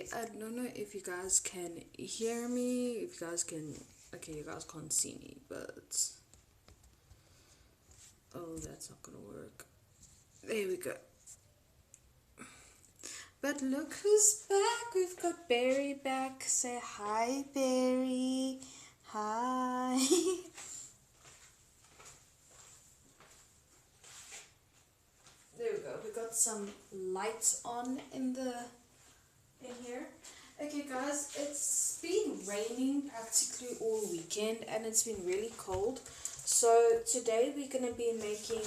Okay, I don't know if you guys can hear me, if you guys can, okay, you guys can't see me, but, oh, that's not gonna work. There we go. But look who's back, we've got Barry back. Say hi, Barry. Hi. There we go, we got some lights on in here. Okay guys, it's been raining practically all weekend and it's been really cold. So today we're going to be making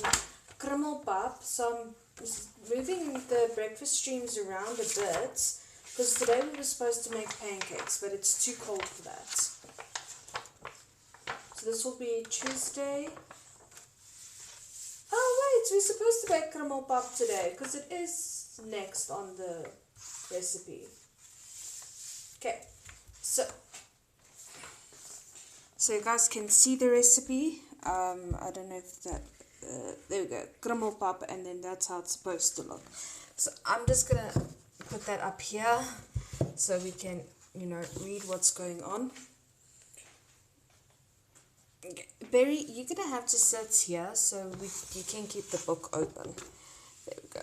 Krummelpap. So I'm moving the breakfast streams around a bit because today we were supposed to make pancakes, but it's too cold for that. So this will be Tuesday. Oh wait, we're supposed to make Krummelpap today because it is next on the recipe. Okay, so you guys can see the recipe. I don't know if that, there we go, Krummelpap, and then that's how it's supposed to look. So I'm just gonna put that up here so we can, read what's going on. Okay. Barry, you're gonna have to sit here so you can keep the book open. There we go.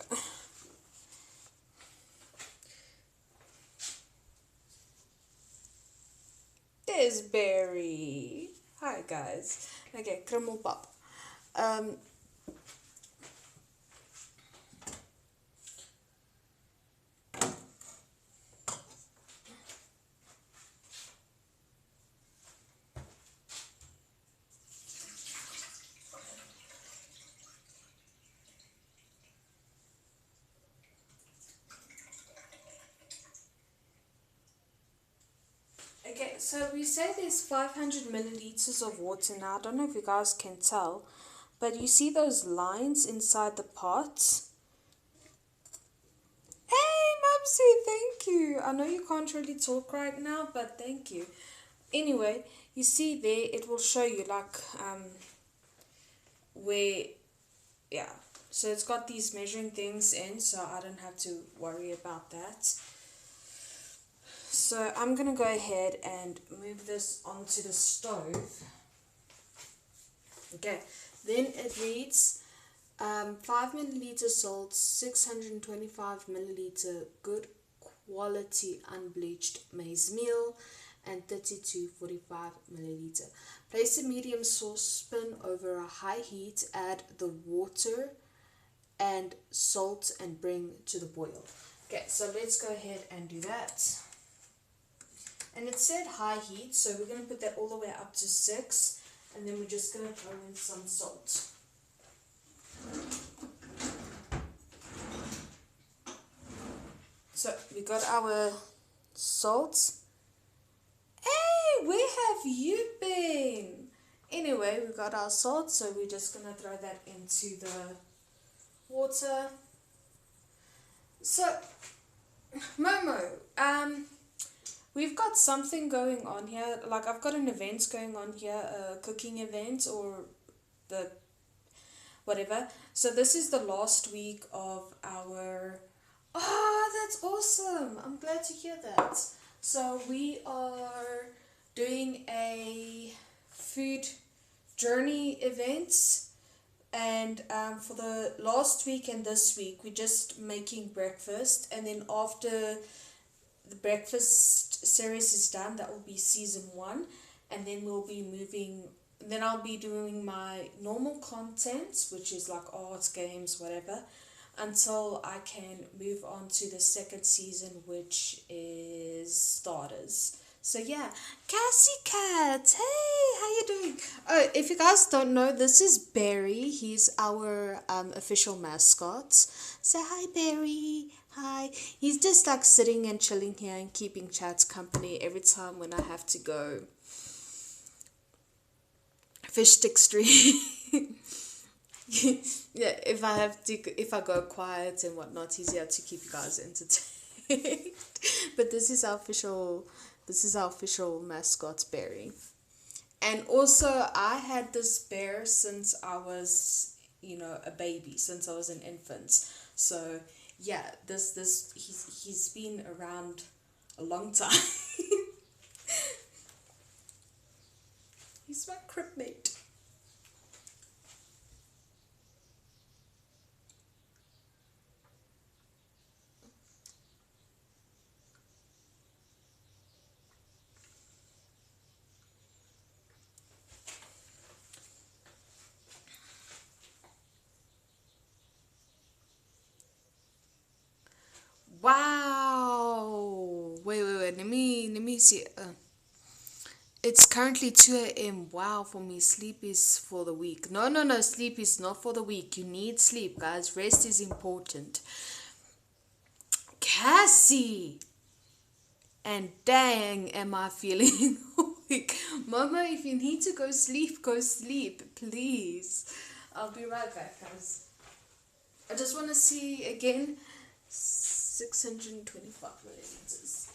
There's Barry. Hi guys. Okay, Krummelpap. Okay, so we say there's 500 milliliters of water now. I don't know if you guys can tell, but you see those lines inside the pot? Hey, Mumsy, thank you. I know you can't really talk right now, but thank you. Anyway, you see there, it will show you like where, yeah. So it's got these measuring things in, so I don't have to worry about that. So I'm going to go ahead and move this onto the stove. Okay, then it reads 5 milliliter salt, 625 milliliter good quality unbleached maize meal, and 30 to 45 milliliter. Place a medium saucepan over a high heat, add the water and salt and bring to the boil. Okay, so let's go ahead and do that. And it said high heat, so we're going to put that all the way up to 6, and then we're just going to throw in some salt. So we got our salt. Hey, where have you been? Anyway, we got our salt, so we're just going to throw that into the water. So, Momo, we've got something going on here, like I've got an event going on here, a cooking event or the whatever. So this is the last week of our, that's awesome. I'm glad to hear that. So we are doing a food journey event, and for the last week and this week we're just making breakfast, and then after the breakfast series is done, that will be season 1, and then we'll be moving, then I'll be doing my normal content, which is like arts, games, whatever, until I can move on to the second season, which is starters. So yeah, Cassie Cat, hey, how you doing? Oh, if you guys don't know, this is Barry. He's our official mascot. Say hi, Barry. Hi. He's just like sitting and chilling here and keeping Chad's company every time when I have to go fish stick stream. Yeah, if I go quiet and whatnot, he's here to keep you guys entertained. But this is our official mascot, Barry. And also, I had this bear since I was, a baby, since I was an infant. So yeah, he's been around a long time. He's my crib mate. Wow. Wait. Let me see. It's currently 2 a.m. Wow, for me, sleep is for the weak. No. Sleep is not for the weak. You need sleep, guys. Rest is important. Cassie! And dang, am I feeling weak. Mama, if you need to go sleep, please. I'll be right back, guys. I just want to see again 625 milliliters.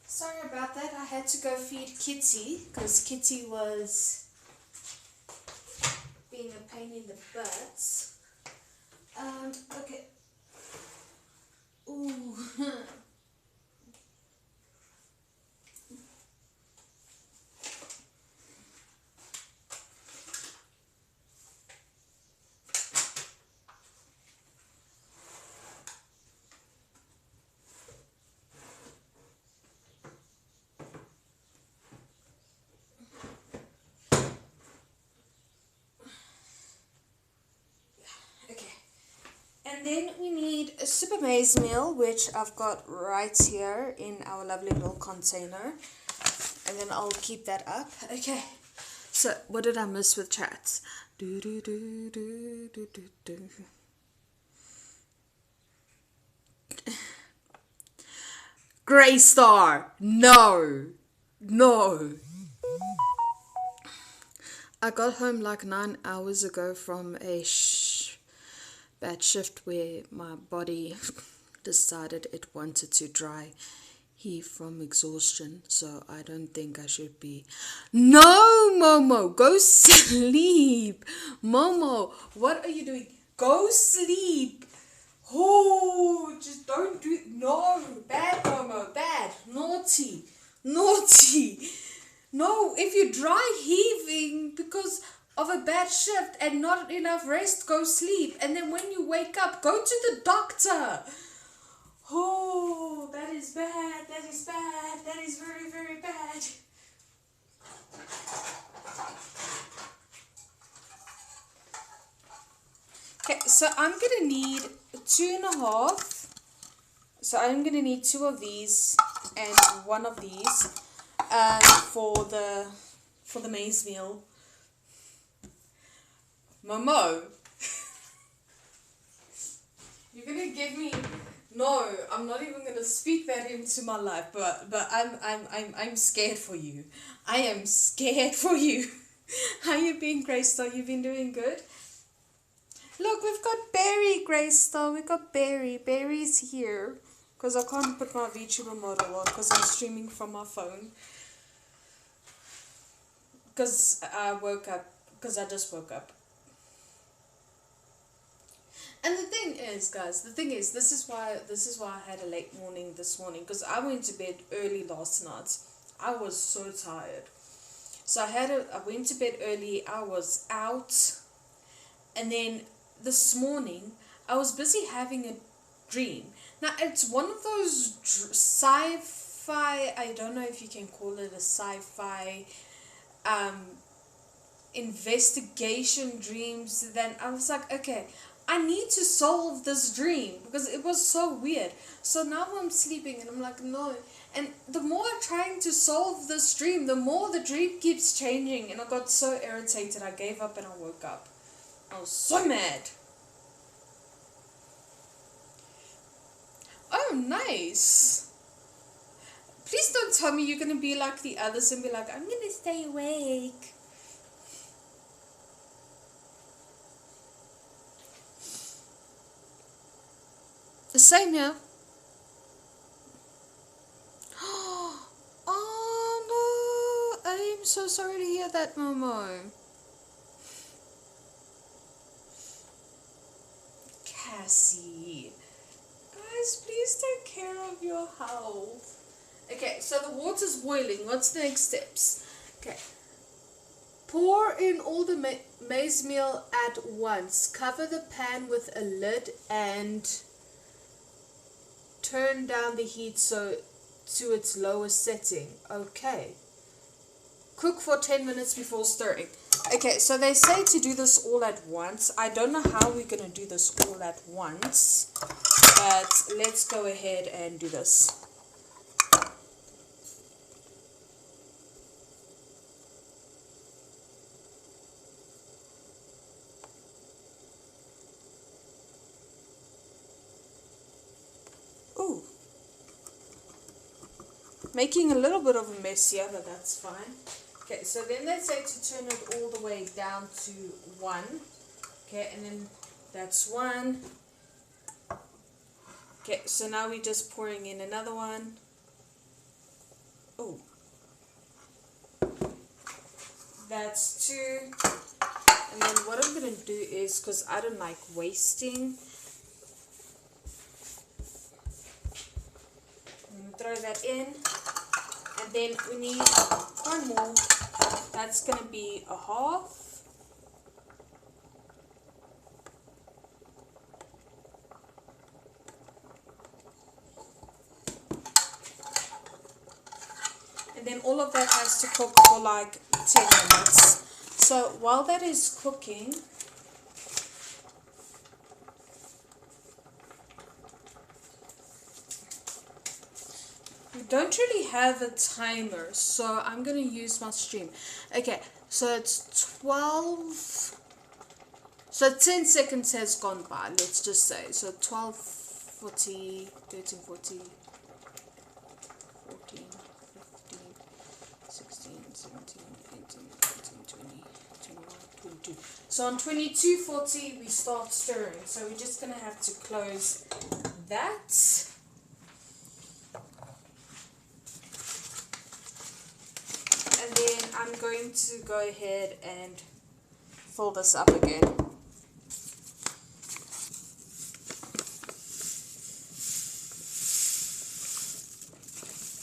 Sorry about that. I had to go feed Kitty because Kitty was being a pain in the butt. Okay. Ooh. And then we need a super maize meal, which I've got right here in our lovely little container. And then I'll keep that up. Okay. So, what did I miss with chats? Grey Star! No! I got home like 9 hours ago from a bad shift where my body decided it wanted to dry heave from exhaustion, so I don't think I should be. No, Momo, go sleep. Momo, what are you doing? Go sleep. Oh, just don't do it. No, bad, Momo, bad, naughty. No, if you're dry heaving because of a bad shift and not enough rest, go sleep. And then when you wake up, go to the doctor. Oh, that is bad. That is very, very bad. Okay, so I'm going to need 2.5. So I'm going to need 2 of these and 1 of these for the maize meal. Momo, you're gonna give me. No, I'm not even gonna speak that into my life. But I'm scared for you. I am scared for you. How you been, Graystar? You been doing good? Look, we've got Barry, Graystar. We got Barry. Barry's here because I can't put my Vtuber model on because I'm streaming from my phone. Because I woke up. Because I just woke up. And the thing is, guys, this is why I had a late morning this morning, because I went to bed early last night. I was so tired. So I went to bed early, I was out, and then this morning I was busy having a dream. Now it's one of those sci-fi, I don't know if you can call it a sci-fi investigation dreams, then I was like, okay, I need to solve this dream because it was so weird. So now I'm sleeping and I'm like, no. And the more I'm trying to solve this dream, the more the dream keeps changing. And I got so irritated, I gave up and I woke up. I was so mad. Oh, nice. Please don't tell me you're going to be like the others and be like, I'm going to stay awake. The same here. Oh no, I'm so sorry to hear that, Momo. Cassie. Guys, please take care of your health. Okay, so the water's boiling. What's the next steps? Okay. Pour in all the maize meal at once. Cover the pan with a lid and turn down the heat to its lowest setting. Okay. Cook for 10 minutes before stirring. Okay, so they say to do this all at once. I don't know how we're going to do this all at once, but let's go ahead and do this. Ooh. Making a little bit of a mess here, but that's fine. Okay, so then they say to turn it all the way down to 1. Okay, and then that's 1. Okay, so now we're just pouring in another one. Oh. That's 2. And then what I'm going to do is, because I don't like wasting, I'm going to throw that in. And then we need 1 more. That's going to be a half. And then all of that has to cook for like 10 minutes. So while that is cooking, we don't really have a timer, so I'm going to use my stream. Okay, so it's 12, so 10 seconds has gone by, let's just say. So 12:40, 13:40, 14, 15, 16, 17, 18, 19, 20, 21, 22. So on 22:40 we start stirring. So we're just going to have to close that. And then I'm going to go ahead and fill this up again.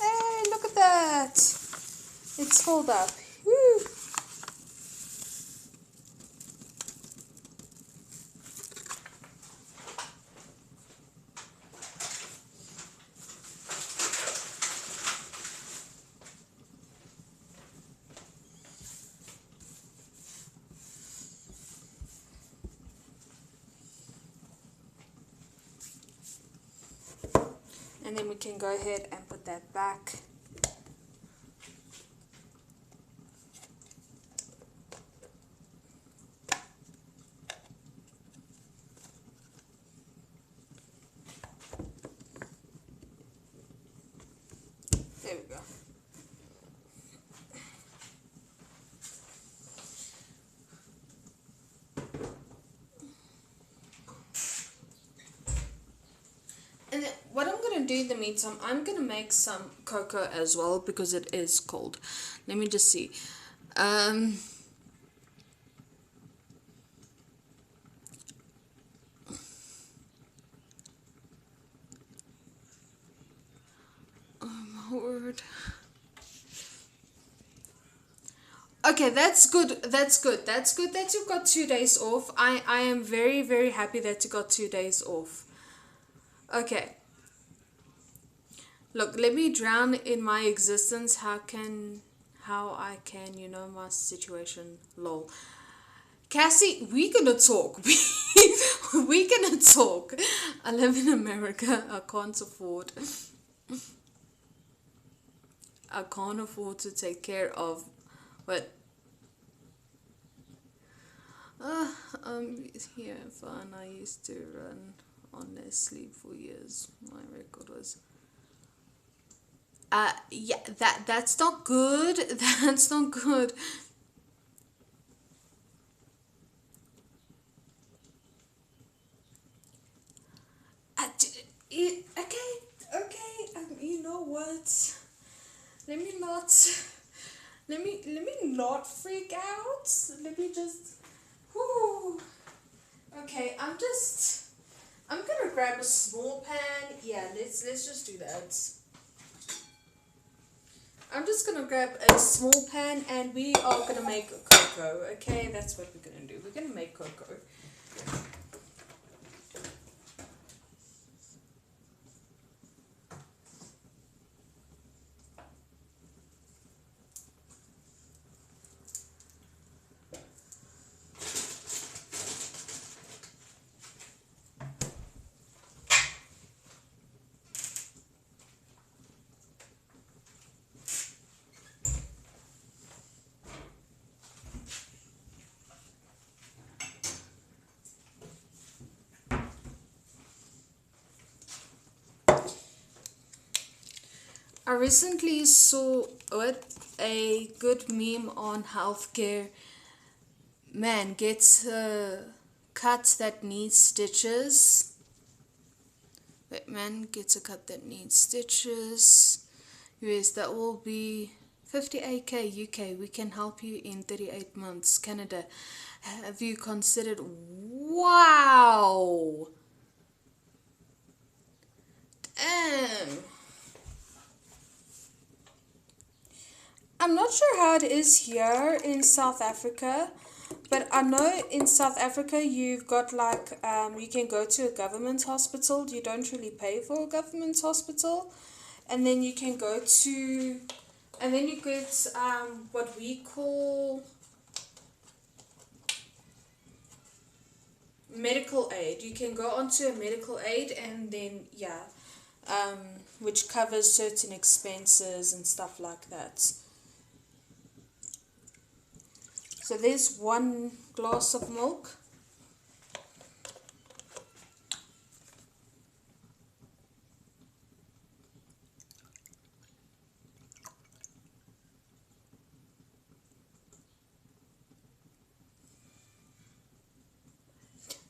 Hey, look at that! It's filled up. Woo! And then we can go ahead and put that back. There we go. And then what I'm going to do in the meantime, I'm going to make some cocoa as well because it is cold. Let me just see. Oh my word. Okay, that's good. That's good. That's good that you've got 2 days off. I am very, very happy that you got 2 days off. Okay. Look, let me drown in my existence. How how I can, my situation. Lol. Cassie, we gonna talk. We gonna talk. I live in America. I can't afford to take care of what. Uh, yeah, fine. I used to run on less sleep for years. My record was. Yeah, that's not good. That's not good. Okay. You know what? Let me not. Let me not freak out. Let me just. Whew. Okay, I'm gonna grab a small pan. Yeah, let's just do that. I'm just gonna grab a small pan and we are gonna make cocoa. Okay, that's what we're gonna do. We're gonna make cocoa. I recently saw a good meme on healthcare. Man gets a cut that needs stitches. Man gets a cut that needs stitches. US, that will be 58k. UK, we can help you in 38 months. Canada, have you considered? Wow! Damn! I'm not sure how it is here in South Africa, but I know in South Africa you've got like you can go to a government hospital. You don't really pay for a government hospital, and then you can go to, and then you get what we call medical aid. You can go onto a medical aid, and then um, which covers certain expenses and stuff like that. So there's 1 glass of milk.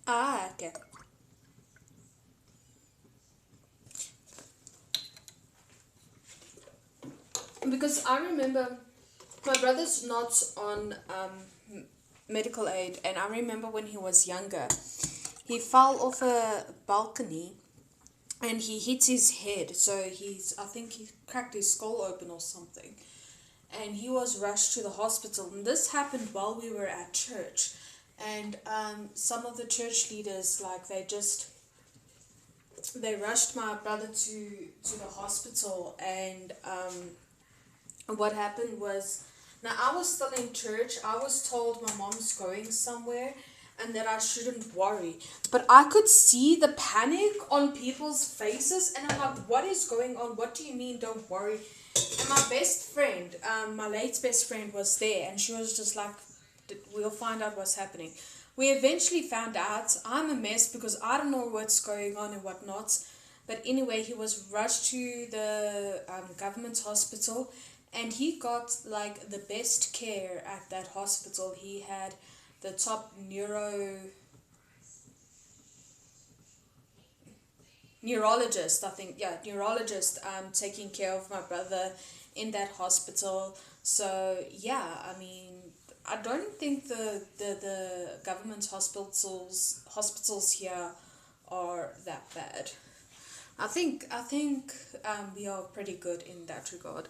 Ah, okay. Because I remember my brother's not on medical aid, and I remember when he was younger, he fell off a balcony and he hit his head. So I think he cracked his skull open or something. And he was rushed to the hospital. And this happened while we were at church. And some of the church leaders, like, they rushed my brother to the hospital. And what happened was, now I was still in church. I was told my mom's going somewhere and that I shouldn't worry. But I could see the panic on people's faces, and I'm like, what is going on? What do you mean, don't worry? And my best friend, my late best friend, was there, and she was just like, we'll find out what's happening. We eventually found out. I'm a mess because I don't know what's going on and whatnot. But anyway, he was rushed to the government hospital, and he got like the best care at that hospital. He had the top neurologist, I think, yeah, neurologist taking care of my brother in that hospital. So yeah, I mean, I don't think the government hospitals here are that bad. I think we are pretty good in that regard.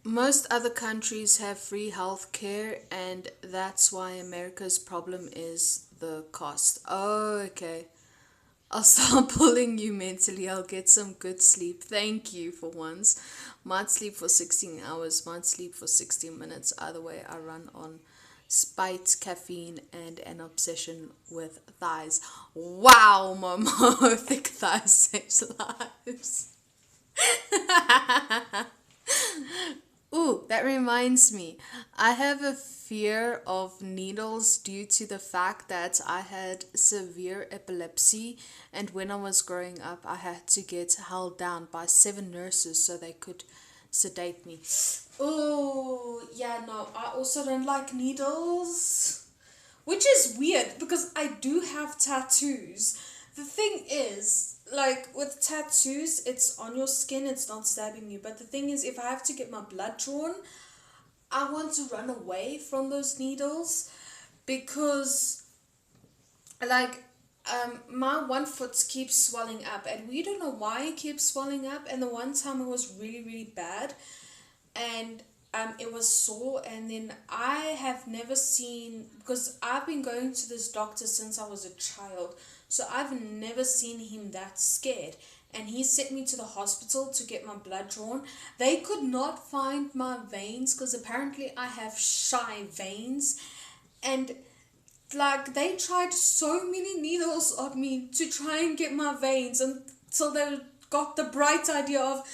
Most other countries have free health care, and that's why America's problem is the cost. Oh, okay. I'll start pulling you mentally. I'll get some good sleep. Thank you for once. Might sleep for 16 hours, might sleep for 60 minutes. Either way, I run on spite, caffeine, and an obsession with thighs. Wow, Momo. Thick thighs saves lives. Ooh, that reminds me. I have a fear of needles due to the fact that I had severe epilepsy, and when I was growing up, I had to get held down by 7 nurses so they could sedate me. Oh, yeah, no, I also don't like needles. Which is weird because I do have tattoos. The thing is, like with tattoos, it's on your skin, it's not stabbing you. But the thing is, if I have to get my blood drawn, I want to run away from those needles because, like, my one foot keeps swelling up, and we don't know why it keeps swelling up. And the one time it was really, really bad, and it was sore. And then I have never seen, because I've been going to this doctor since I was a child, so I've never seen him that scared. And he sent me to the hospital to get my blood drawn. They could not find my veins because apparently I have shy veins, and like they tried so many needles on me to try and get my veins until they got the bright idea of,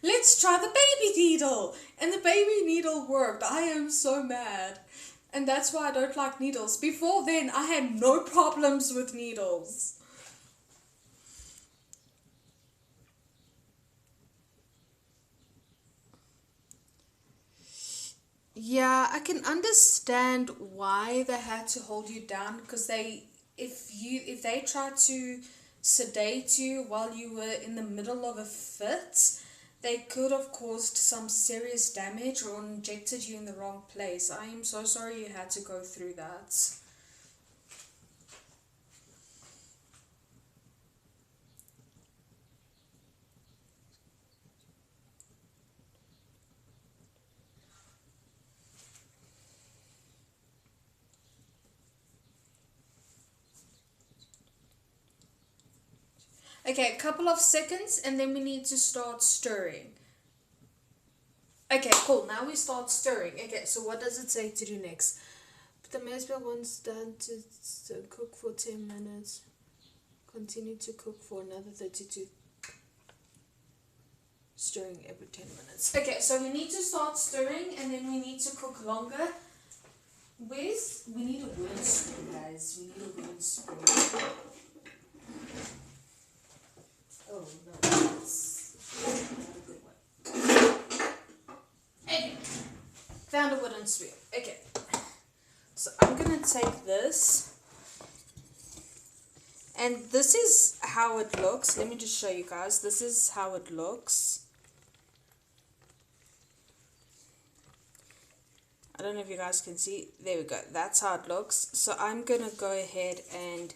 let's try the baby needle. And the baby needle worked. I am so mad. And that's why I don't like needles. Before then, I had no problems with needles. Yeah, I can understand why they had to hold you down, because if they tried to sedate you while you were in the middle of a fit, they could have caused some serious damage or injected you in the wrong place. I am so sorry you had to go through that. Okay, a couple of seconds and then we need to start stirring. Okay, cool. Now we start stirring. Okay, so what does it say to do next? Put the maize meal once done to cook for 10 minutes. Continue to cook for another 32. Stirring every 10 minutes. Okay, so we need to start stirring and then we need to cook longer. We need a wooden spoon, guys. We need a wooden spoon. Oh no, that's not a good one. Okay, found a wooden spoon. Okay, so I'm gonna take this, and this is how it looks. Let me just show you guys. This is how it looks. I don't know if you guys can see. There we go. That's how it looks. So I'm gonna go ahead and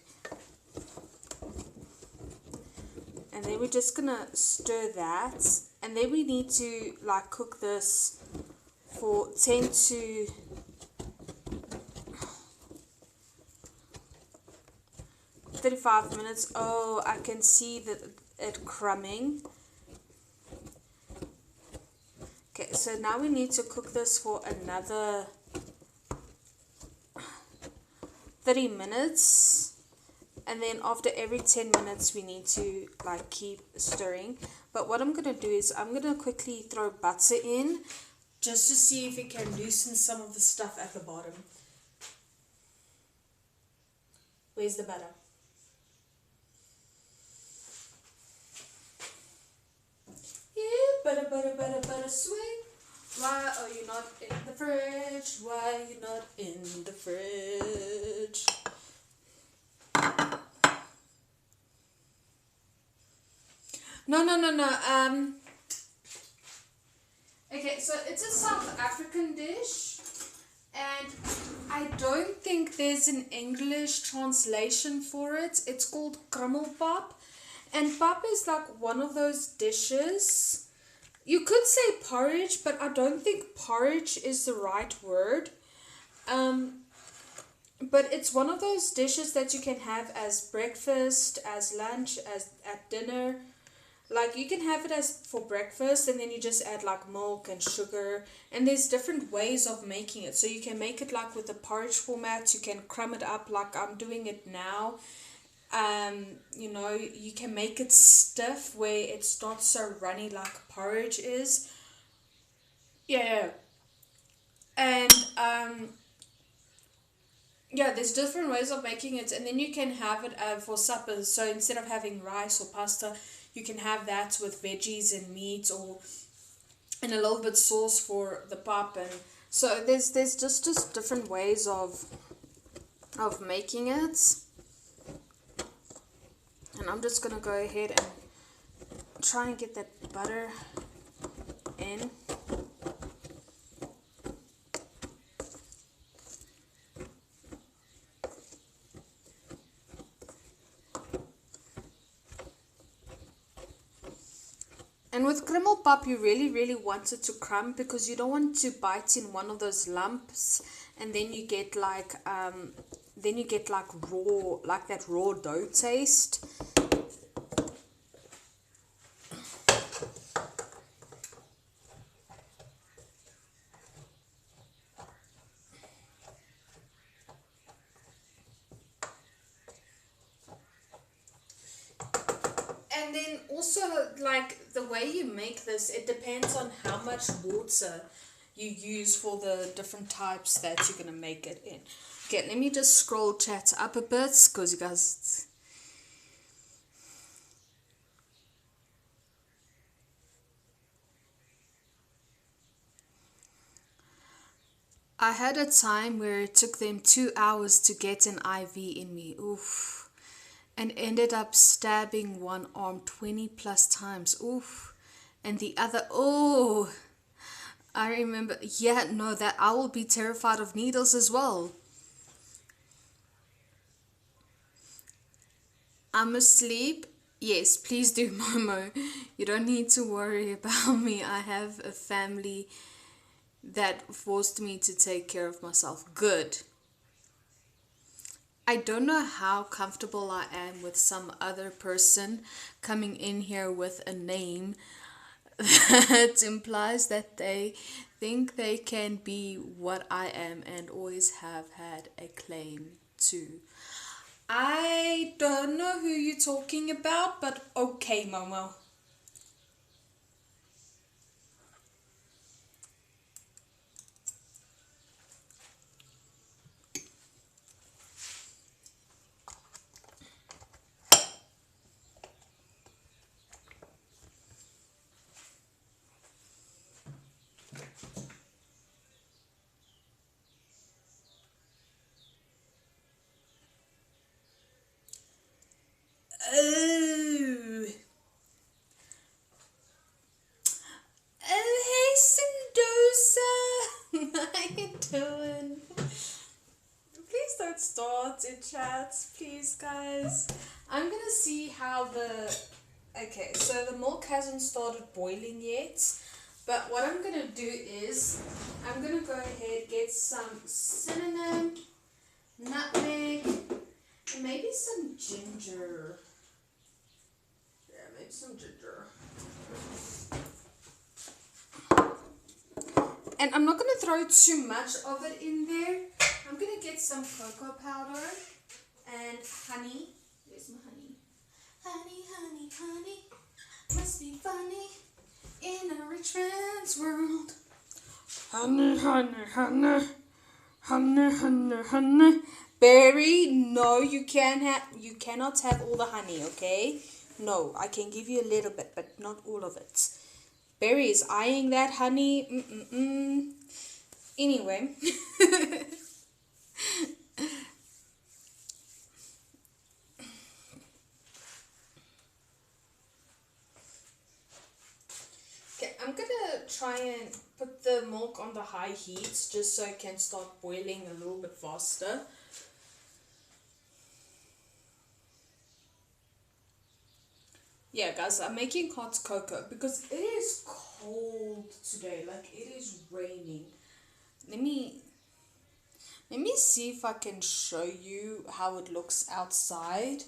then we're just gonna stir that, and then we need to like cook this for 10 to 35 minutes. Oh, I can see that it crumbing. Okay, so now we need to cook this for another 30 minutes. And then after every 10 minutes, we need to like keep stirring. But what I'm going to do is I'm going to quickly throw butter in just to see if it can loosen some of the stuff at the bottom. Where's the butter? Yeah, butter, sweet. Why are you not in the fridge? Why are you not in the fridge? No. Okay, so it's a South African dish, and I don't think there's an English translation for it. It's called Krummelpap, and pap is like one of those dishes. You could say porridge, but I don't think porridge is the right word. But it's one of those dishes that you can have as breakfast, as lunch, as at dinner. Like you can have it as for breakfast, and then you just add like milk and sugar, and there's different ways of making it. So you can make it like with the porridge format, you can crumb it up like I'm doing it now. You know, you can make it stiff where it's not so runny like porridge is. Yeah. And yeah, there's different ways of making it, and then you can have it for supper. So instead of having rice or pasta, you can have that with veggies and meat, or and a little bit sauce for the pap. And so there's just different ways of making it. And I'm just gonna go ahead and try and get that butter in. And with Krummelpap, you really want it to crumb, because you don't want to bite in one of those lumps, and then you get like raw, like that raw dough taste. And then also, like, the way you make this, it depends on how much water you use for the different types that you're going to make it in. Okay, let me just scroll chat up a bit, because you guys... I had a time where it took them 2 hours to get an IV in me. Oof. And ended up stabbing one arm 20 plus times. Oof. And the other, oh, I remember. Yeah, no, that I will be terrified of needles as well. I'm asleep. Yes, please do, Momo. You don't need to worry about me. I have a family that forced me to take care of myself. Good. I don't know how comfortable I am with some other person coming in here with a name that implies that they think they can be what I am and always have had a claim to. I don't know who you're talking about, but okay, Momo. Oh. Oh, hey, Sendoza. How you doing? Please don't start in chat, please, guys. I'm gonna see how the... Okay, so the milk hasn't started boiling yet. But what I'm gonna do is, I'm gonna go ahead, get some cinnamon, nutmeg, and maybe some ginger. Yeah, maybe some ginger. And I'm not going to throw too much of it in there. I'm going to get some cocoa powder and honey. Where's my honey? Honey, honey, honey. Must be funny in a rich man's world. Honey, honey, honey. Honey, honey, honey. Berry, no, you cannot have all the honey, okay? No, I can give you a little bit, but not all of it. Berry is eyeing that honey. Anyway. Okay, I'm gonna try and put the milk on the high heat just so it can start boiling a little bit faster. Yeah, guys, I'm making hot cocoa because it is cold today. Like, it is raining. Let me let me see if I can show you how it looks outside.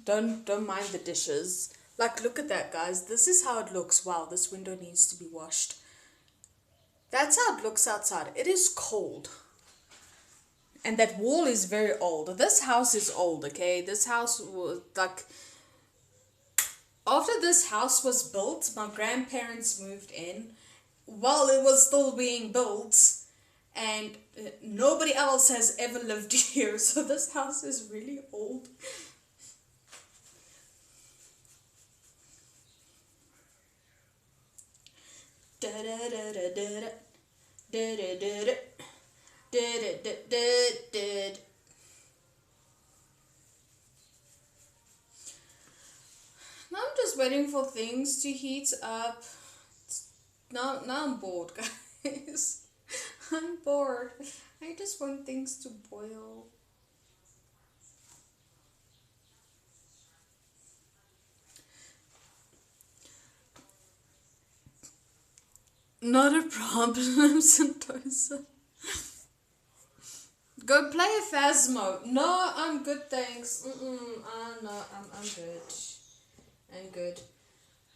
Don't mind the dishes. Like, look at that, guys. This is how it looks. Wow, this window needs to be washed. That's how it looks outside. It is cold. And that wall is very old. This house is old, okay? This house was like, after this house was built, my grandparents moved in while it was still being built, and nobody else has ever lived here, so this house is really old. Da da da da da da da da da da da da da. Now I'm just waiting for things to heat up. Now I'm bored, guys. I'm bored. I just want things to boil. Not a problem, Sentosa. Go play a Phasmo. No, I'm good, thanks. No, I'm good. I'm good.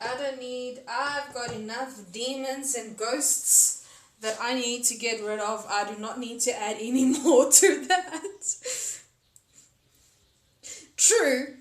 I've got enough demons and ghosts that I need to get rid of. I do not need to add any more to that. True.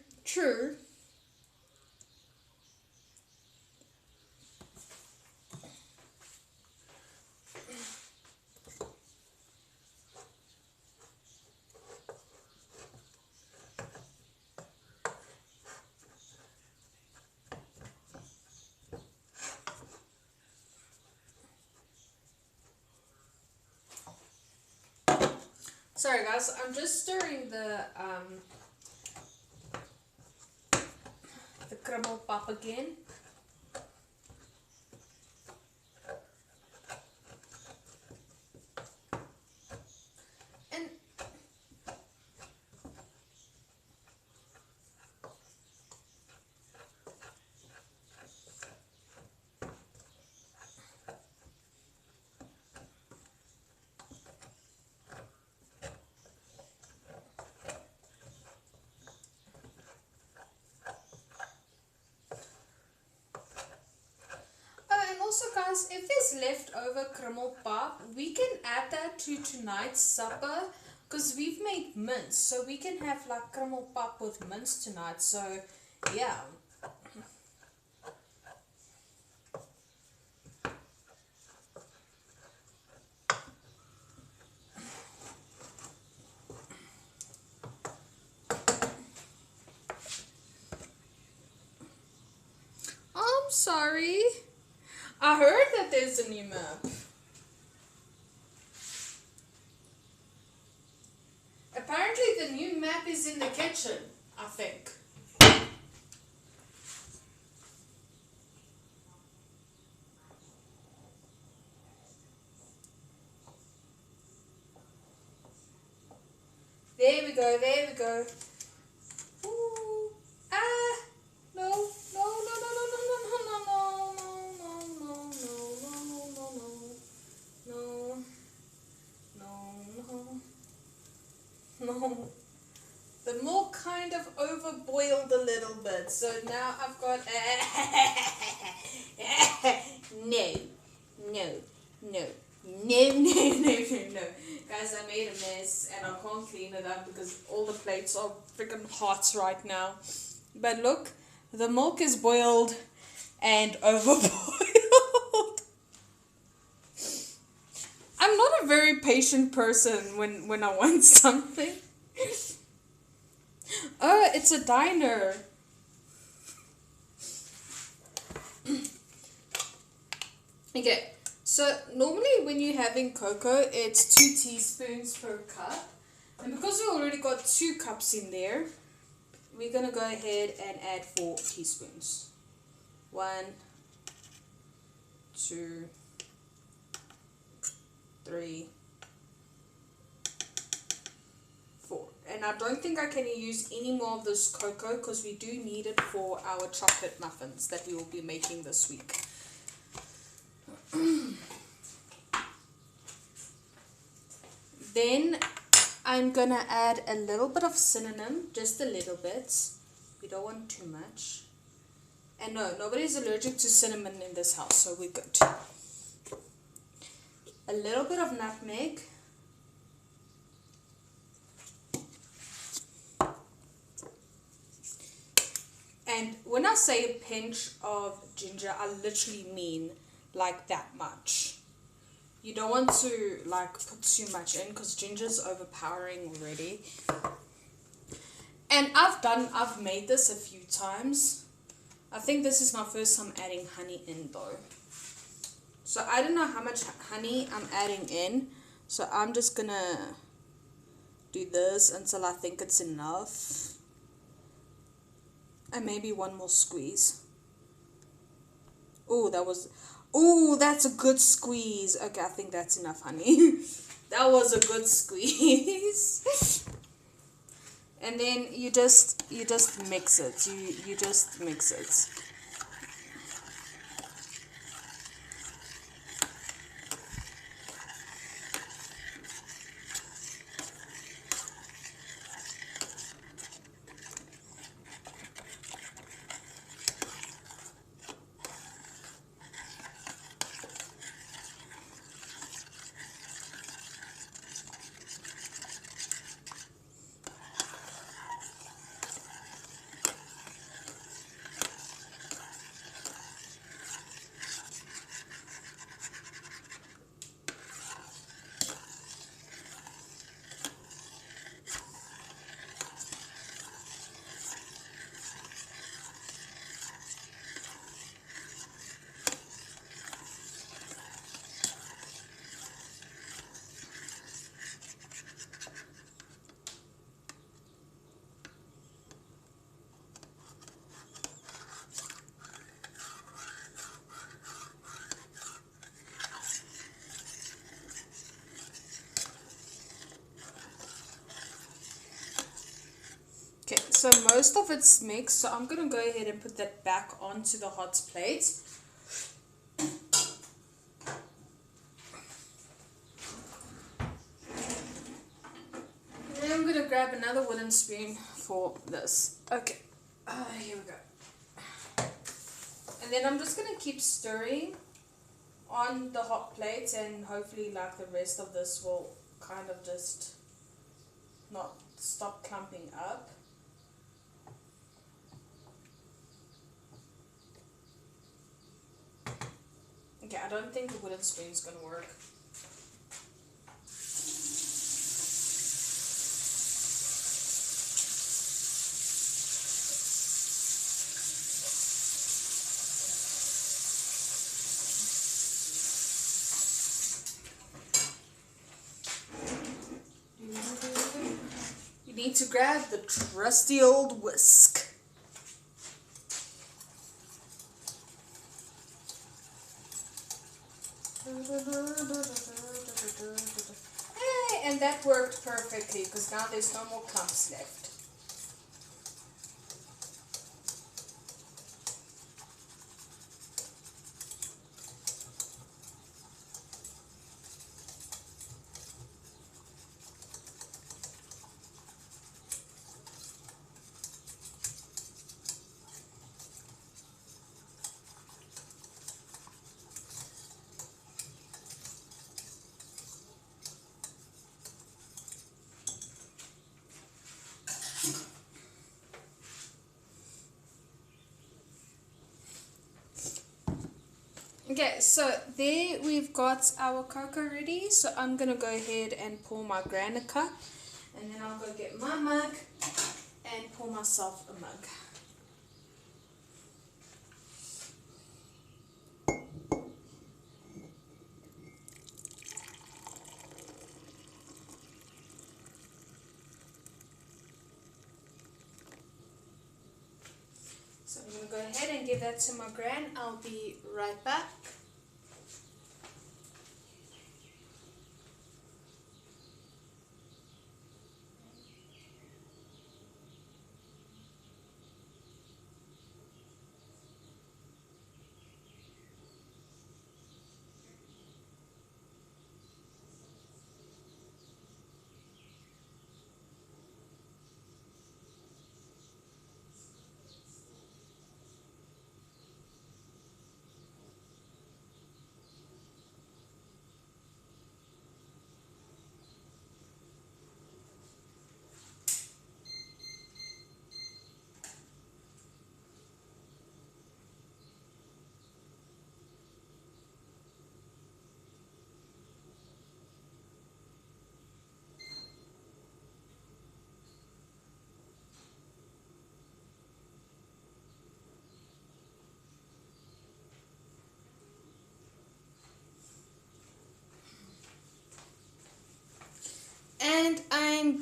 Sorry guys, I'm just stirring the Krummelpap again. And also guys, if there's leftover Krummelpap, we can add that to tonight's supper because we've made mince, so we can have like Krummelpap with mince tonight. So yeah. I'm sorry. I heard that there's a new map. Apparently the new map is in the kitchen, I think. There we go. Ooh. Ah! No, no, no, no, no, no, no, no, no, no, no, no, no. The milk kind of overboiled a little bit, so now I've got no. Guys, I made a mess and I can't clean it up because all the plates are freaking hot right now. But look, the milk is boiled and overboiled. I'm not a very patient person when I want something. Oh, it's a diner. Okay, so normally when you're having cocoa, it's 2 teaspoons per cup. And because we already got 2 cups in there, we're going to go ahead and add 4 teaspoons. 1, 2, 3, 4. And And I don't think I can use any more of this cocoa because we do need it for our chocolate muffins that we will be making this week. Then I'm gonna add a little bit of cinnamon, just a little bit. We don't want too much. And no, nobody's allergic to cinnamon in this house, so we're good. A little bit of nutmeg. And when I say a pinch of ginger, I literally mean like that much. You don't want to like put too much in because ginger's overpowering already. And I've made this a few times. I think this is my first time adding honey in though. So I don't know how much honey I'm adding in. So I'm just gonna do this until I think it's enough. And maybe one more squeeze. Oh, that's a good squeeze. Okay, I think that's enough honey. That was a good squeeze. And then you just mix it. You just mix it. Okay, so most of it's mixed, so I'm going to go ahead and put that back onto the hot plate. And then I'm going to grab another wooden spoon for this. Okay, here we go. And then I'm just going to keep stirring on the hot plate, and hopefully like the rest of this will kind of just not stop clumping up. Okay, I don't think the wooden spoon's gonna work. You need to grab the trusty old whisk. Hey, and that worked perfectly because now there's no more clumps left. Okay, so there we've got our cocoa ready. So I'm going to go ahead and pour my gran a cup. And then I'll go get my mug and pour myself a mug. So I'm going to go ahead and give that to my gran. I'll be right back.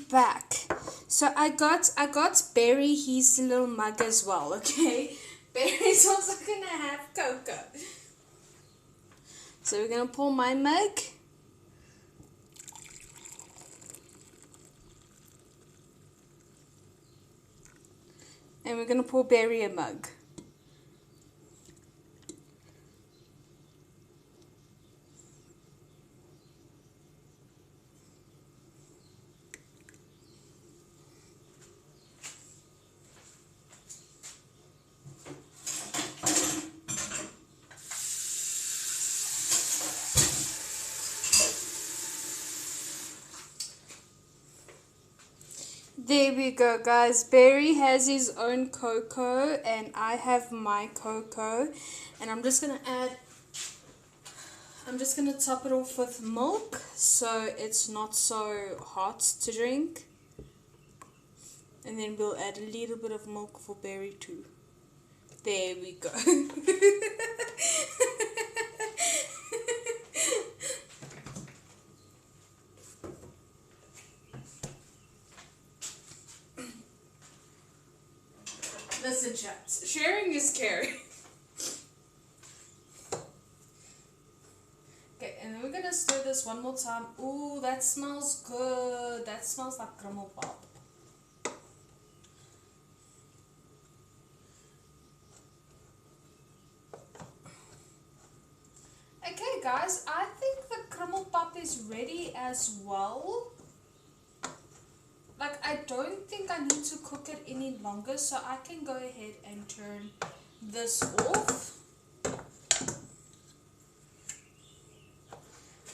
back. So I got Barry his little mug as well, okay? Barry's also gonna have cocoa. So we're gonna pour my mug. And we're gonna pour Barry a mug. There we go, guys. Barry has his own cocoa and I have my cocoa, and I'm just gonna top it off with milk so it's not so hot to drink, and then we'll add a little bit of milk for Barry too. There we go. Listen, chaps, sharing is caring. Okay, and then we're gonna stir this one more time. Ooh, that smells good. That smells like Krummelpap. Okay, guys, I think the Krummelpap is ready as well. Like, I don't think I need to cook it any longer, so I can go ahead and turn this off.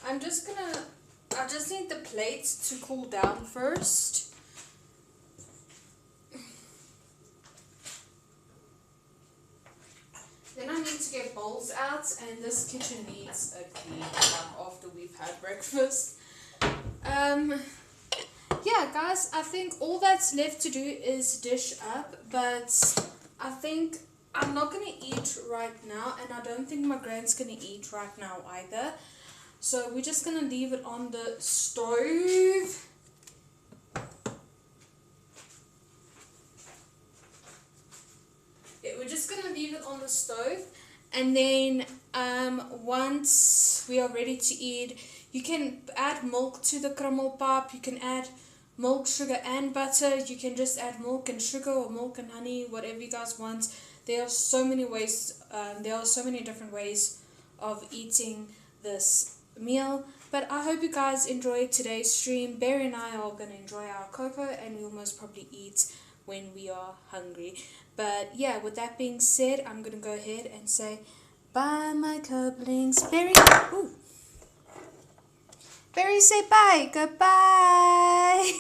I just need the plates to cool down first. Then I need to get bowls out, and this kitchen needs a clean after we've had breakfast. Yeah, guys, I think all that's left to do is dish up, but I think I'm not going to eat right now, and I don't think my grand's going to eat right now either. So we're just going to leave it on the stove. Yeah, we're just going to leave it on the stove, and then once we are ready to eat, you can add milk to the Krummelpap. You can add milk, sugar and butter. You can just add milk and sugar or milk and honey, whatever you guys want. There are so many ways, there are so many different ways of eating this meal. But I hope you guys enjoyed today's stream. Barry and I are going to enjoy our cocoa, and we'll most probably eat when we are hungry. But yeah, with that being said, I'm going to go ahead and say bye, my couplings. Barry, ooh. Barry, say bye. Goodbye.